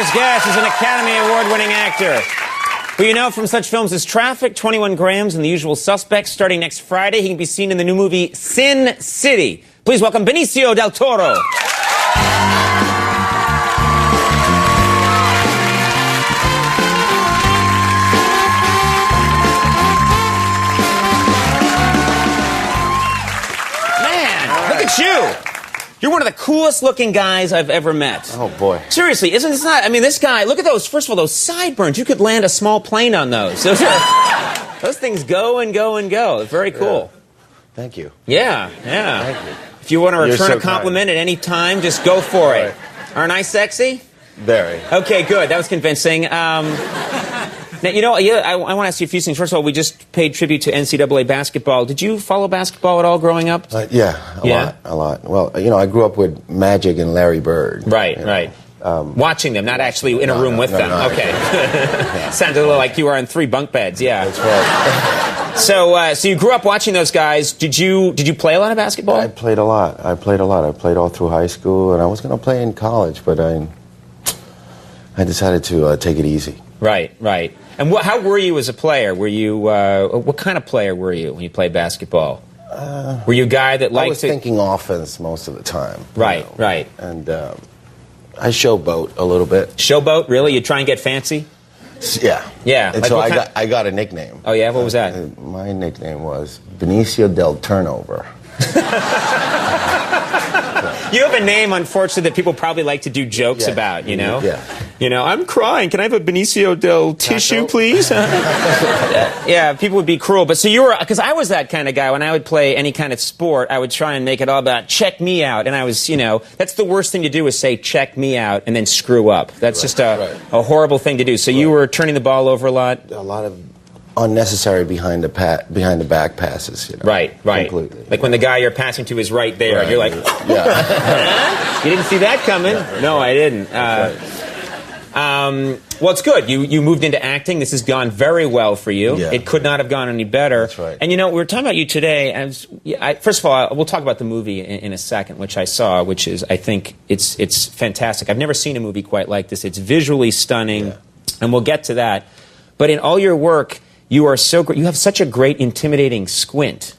Dinner's guest is an Academy Award-winning actor who you know from such films as Traffic, 21 Grams, and The Usual Suspects. Starting next Friday, he can be seen in the new movie Sin City. Please welcome Benicio del Toro. Man, look at you. You're one of the coolest looking guys I've ever met. Oh, boy. Seriously, isn't this not? I mean, this guy, look at those. First of all, those sideburns. You could land a small plane on those. Those things go and go and go. It's very cool. Yeah. Thank you. Yeah, yeah. Thank you. If you want to return so a compliment kind. at any time, just go for it. Aren't I sexy? Very. Okay, good. That was convincing. Now, you know, I want to ask you a few things. First of all, we just paid tribute to NCAA basketball. Did you follow basketball at all growing up? Yeah, a lot. Well, you know, I grew up with Magic and Larry Bird. Right, right. Watching them, not actually in a room with them. No, okay. Sounded a little like you were on 3 bunk beds. Yeah. That's right. So you grew up watching those guys. Did you play a lot of basketball? I played a lot. I played all through high school, and I was going to play in college, but I decided to take it easy. Right, right. And how were you as a player? Were you what kind of player were you when you played basketball? Were you a guy that liked I was thinking offense most of the time. Right, right. And I showboat a little bit. Showboat? Really? You try and get fancy? Yeah. Yeah. And like so I got a nickname. Oh, yeah? What was that? My nickname was Benicio del Turnover. You have a name, unfortunately, that people probably like to do jokes about, you know? Yeah. You know, I'm crying. Can I have a Benicio del Tissue, please? Yeah, people would be cruel. But so you were, because I was that kind of guy. When I would play any kind of sport, I would try and make it all about check me out. And I was, you know, that's the worst thing to do is say check me out and then screw up. That's just a horrible thing to do. So you were turning the ball over a lot? A lot of unnecessary behind the back passes. You know, right. Completely. Like when the guy you're passing to is right there. Right. You're like, yeah. You didn't see that coming? Yeah. No, I didn't. Well, it's good. You moved into acting. This has gone very well for you. Yeah. It could not have gone any better. That's right. And you know, we were talking about you today. First of all, we'll talk about the movie in a second, which I saw, which is, I think, it's fantastic. I've never seen a movie quite like this. It's visually stunning, and we'll get to that. But in all your work, you are so great. You have such a great, intimidating squint.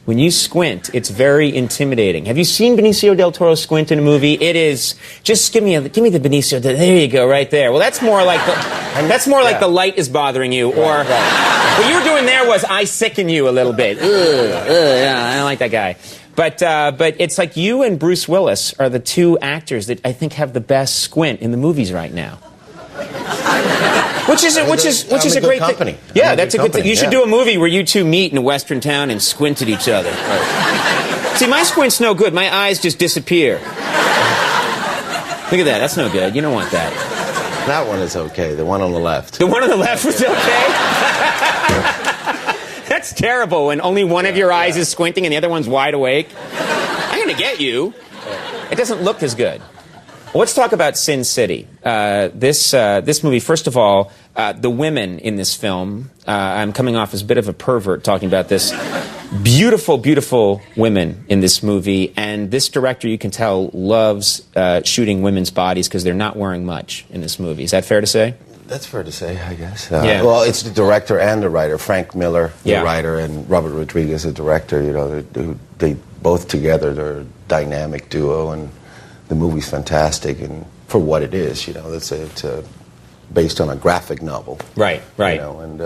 When you squint, it's very intimidating. Have you seen Benicio del Toro squint in a movie? It is just give me the Benicio. There you go, right there. Well, that's more like like the light is bothering you, or what you were doing there was I sicken you a little bit. Yeah, I don't like that guy. But it's like you and Bruce Willis are the 2 actors that I think have the best squint in the movies right now. Which is a great company. Yeah, that's a good thing. You should do a movie where you 2 meet in a western town and squint at each other. Right. See, my squint's no good. My eyes just disappear. Look at that. That's no good. You don't want that. That one is okay. The one on the left. The one on the left was okay? That's terrible when only one of your eyes is squinting and the other one's wide awake. I'm going to get you. It doesn't look as good. Let's talk about Sin City. This movie, first of all, the women in this film, I'm coming off as a bit of a pervert talking about this. Beautiful, beautiful women in this movie. And this director, you can tell, loves shooting women's bodies because they're not wearing much in this movie. Is that fair to say? That's fair to say, I guess. Yeah. Well, it's the director and the writer, Frank Miller, the Yeah. writer, and Robert Rodriguez, the director. You know, they both together, they're a dynamic duo, and the movie's fantastic, and for what it is, you know, it's based on a graphic novel. Right, right. You know, and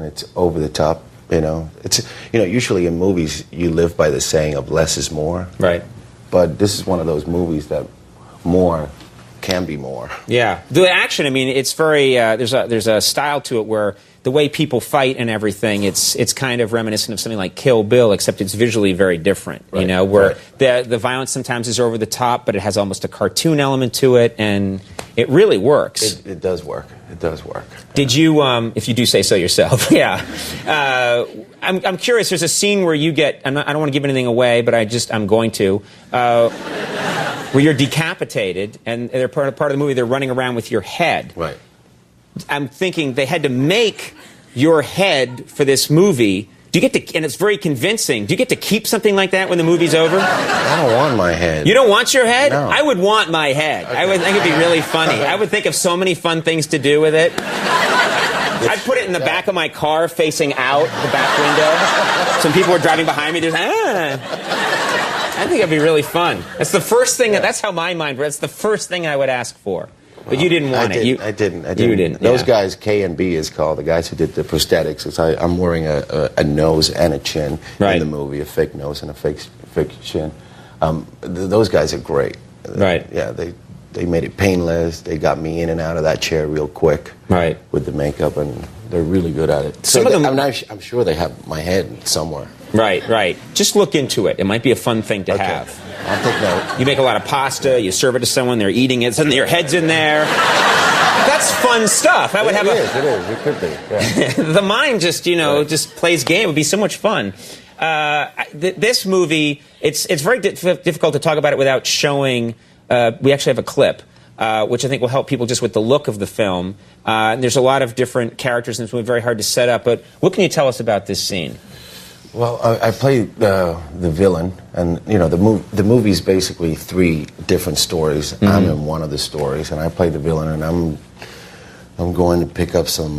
it's over the top. You know, usually in movies you live by the saying of less is more. Right. But this is one of those movies that more can be more. Yeah, the action. I mean, it's very. There's a style to it where the way people fight and everything. It's kind of reminiscent of something like Kill Bill, except it's visually very different. Right. You know, where the violence sometimes is over the top, but it has almost a cartoon element to it, and it really works. It does work. It does work. Did you, if you do say so yourself? Yeah. I'm curious. There's a scene where you get. I don't want to give anything away, but I'm going to. Where you're decapitated, and they're part of the movie. They're running around with your head. Right. I'm thinking they had to make your head for this movie Do you get to, and it's very convincing, do you get to keep something like that when the movie's over? I don't want my head. You don't want your head? No. I would want my head. Okay. I would think it'd be really funny. I would think of so many fun things to do with it. I'd put it in the back of my car facing out the back window. Some people were driving behind me. There's, I think it'd be really fun. That's the first thing, that's how my mind works. That's the first thing I would ask for. But you didn't want it. I didn't. You didn't. Those guys, K&B is called, the guys who did the prosthetics. I'm wearing a nose and a chin in the movie, a fake nose and a fake chin. Those guys are great. Right. Yeah, they made it painless. They got me in and out of that chair real quick. Right. With the makeup, and they're really good at it. Some of them, I'm sure they have my head somewhere. Right. Just look into it. It might be a fun thing to have. I'll take note. You make a lot of pasta, you serve it to someone, they're eating it, suddenly your head's in there. That's fun stuff. That would have It is. It could be. Yeah. The mind just, just plays game. It would be so much fun. This movie, it's very difficult to talk about it without showing. We actually have a clip, which I think will help people just with the look of the film. There's a lot of different characters in this movie, very hard to set up. But what can you tell us about this scene? Well, I play the villain, and the movie's basically 3 different stories. Mm-hmm. I'm in one of the stories, and I play the villain, and I'm going to pick up some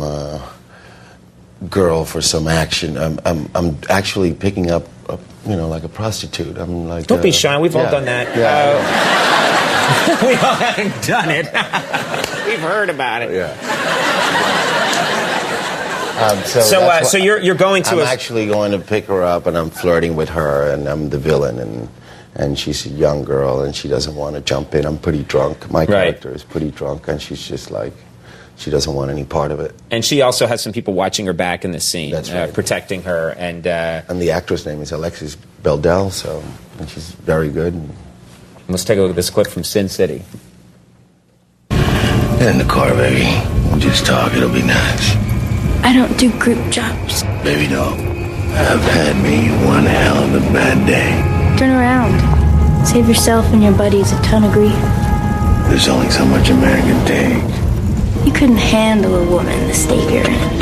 girl for some action. I'm actually picking up, like a prostitute. I'm like. Don't be shy. We've all done that. Yeah. We all haven't done it. We've heard about it. Yeah. So you're going to. I'm actually going to pick her up, and I'm flirting with her, and I'm the villain, and she's a young girl, and she doesn't want to jump in. I'm pretty drunk. My character is pretty drunk, and she's just like, she doesn't want any part of it. And she also has some people watching her back in the scene, that's right. Protecting her, and the actress name is Alexis Beldel, and she's very good. Let's take a look at this clip from Sin City. Get in the car, baby. We'll just talk. It'll be nice. I don't do group jobs. Baby, don't. I've had me one hell of a bad day. Turn around. Save yourself and your buddies a ton of grief. There's only so much a man can take. You couldn't handle a woman the state you're in.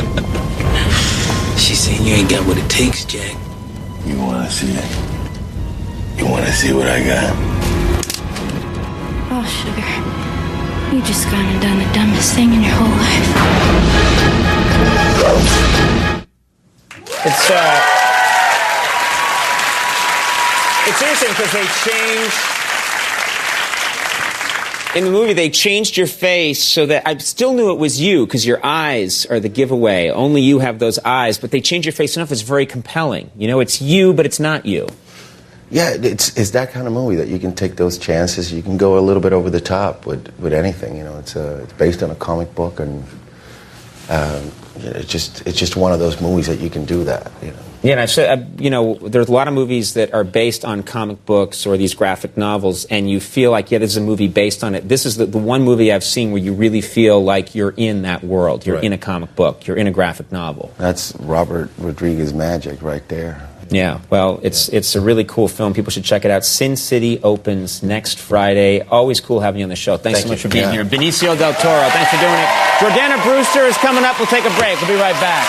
She said you ain't got what it takes, Jack. You want to see it? You want to see what I got? Oh, sugar. You just gone and done the dumbest thing in your whole life. It's interesting because in the movie, they changed your face so that I still knew it was you because your eyes are the giveaway. Only you have those eyes, but they changed your face enough it's very compelling. It's you, but it's not you. Yeah, it's that kind of movie that you can take those chances. You can go a little bit over the top with anything. It's based on a comic book, and it's just one of those movies that you can do that. Yeah, and I've said, there's a lot of movies that are based on comic books or these graphic novels, and you feel like, this is a movie based on it. This is the one movie I've seen where you really feel like you're in that world. You're in a comic book. You're in a graphic novel. That's Robert Rodriguez magic right there. Yeah, well, it's a really cool film. People should check it out. Sin City opens next Friday. Always cool having you on the show. Thanks so much for being here. Benicio del Toro, thanks for doing it. Jordana Brewster is coming up. We'll take a break. We'll be right back.